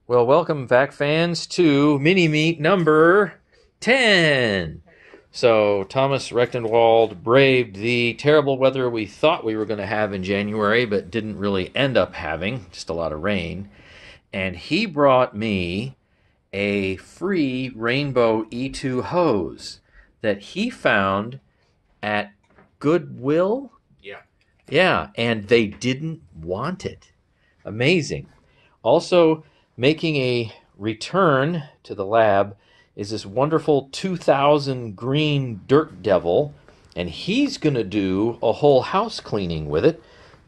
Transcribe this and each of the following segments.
Well, welcome back, fans, to Mini Meet number 10. So, Thomas Rechtenwald braved the terrible weather we thought we were going to have in January, but didn't really end up having, just a lot of rain. And he brought me a free Rainbow E2 hose that he found at Goodwill. Yeah. Yeah, and they didn't want it. Amazing. Also, making a return to the lab is this wonderful 2000 green dirt devil, and he's going to do a whole house cleaning with it,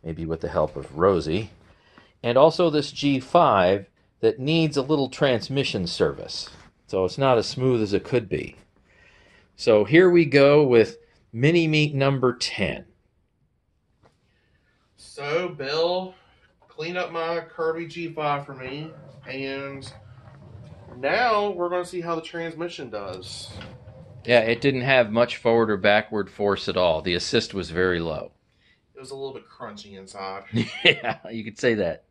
maybe with the help of Rosie. And also this G5 that needs a little transmission service, so it's not as smooth as it could be. So here we go with Mini Meet number 10. So, Bill cleaned up my Kirby G5 for me, and now we're going to see how the transmission does. Yeah, it didn't have much forward or backward force at all. The assist was very low. It was a little bit crunchy inside. Yeah, you could say that.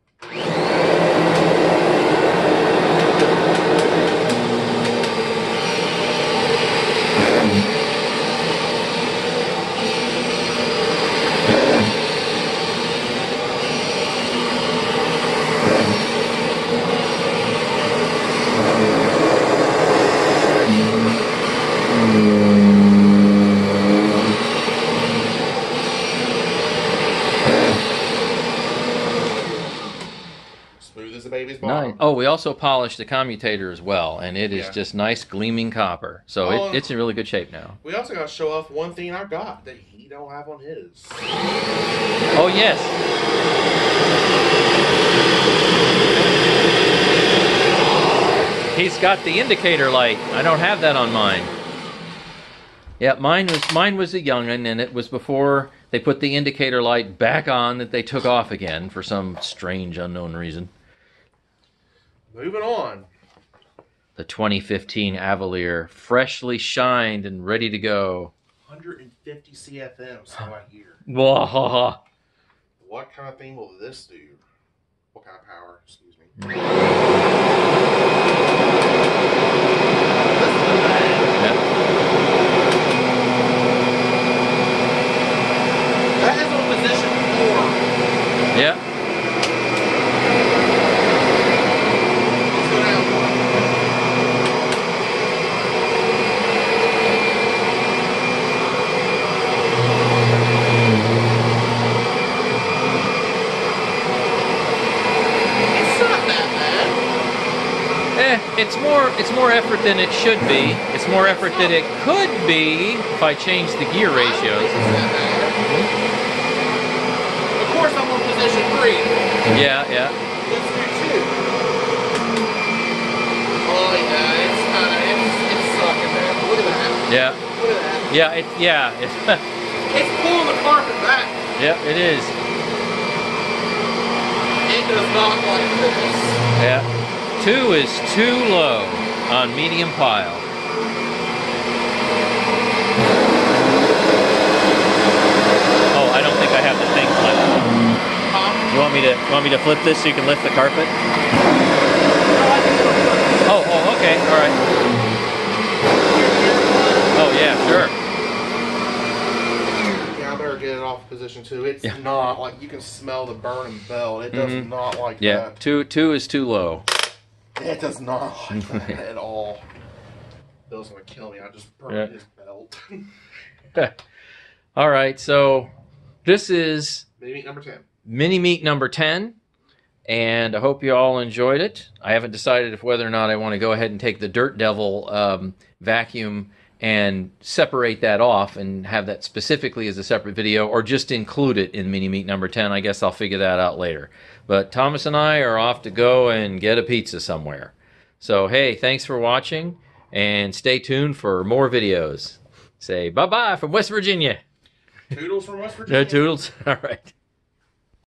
Smooth as a baby's bottom. Nice. Oh, we also polished the commutator as well, and it is just nice gleaming copper. So it's in really good shape now. We also got to show off one thing I got that he don't have on his. Oh, yes. He's got the indicator light. I don't have that on mine. Yeah, mine was a young'un, and it was before they put the indicator light back on that they took off again for some strange unknown reason. Moving on. The 2015 Avalier, freshly shined and ready to go. 150 CFM, so I hear. Wahaha. What kind of thing will this do? What kind of power? Excuse me. That is on position 4. Yeah. Let's go down one. It's not that bad. It's more effort than it should be. It's more effort than it could be if I change the gear I don't think ratios. it's that bad. Of course, I'm on position 3. Yeah, yeah. Let's do 2. Oh yeah, it's sucking, man. Look at that. Yeah. Look at that. Yeah, It's pulling the carpet back. yeah, it is. It does not like this. Yeah. 2 is too low on medium pile. Oh, I don't think I have the thing flipped. You want me to flip this so you can lift the carpet? Oh, okay, all right. Oh yeah, sure. Yeah, I better get it off position 2. It's not like you can smell the burning belt. It does not like Yeah, that. 2 is too low. It does not like that at all. Bill's gonna kill me. I just burned his belt. All right, so this is Maybe number 10. Mini Meet number 10, and I hope you all enjoyed it. I haven't decided if whether or not I want to go ahead and take the Dirt Devil vacuum and separate that off and have that specifically as a separate video, or just include it in Mini Meet number 10. I guess I'll figure that out later. But Thomas and I are off to go and get a pizza somewhere. So, hey, thanks for watching, and stay tuned for more videos. Say bye-bye from West Virginia. Toodles from West Virginia. Toodles. All right.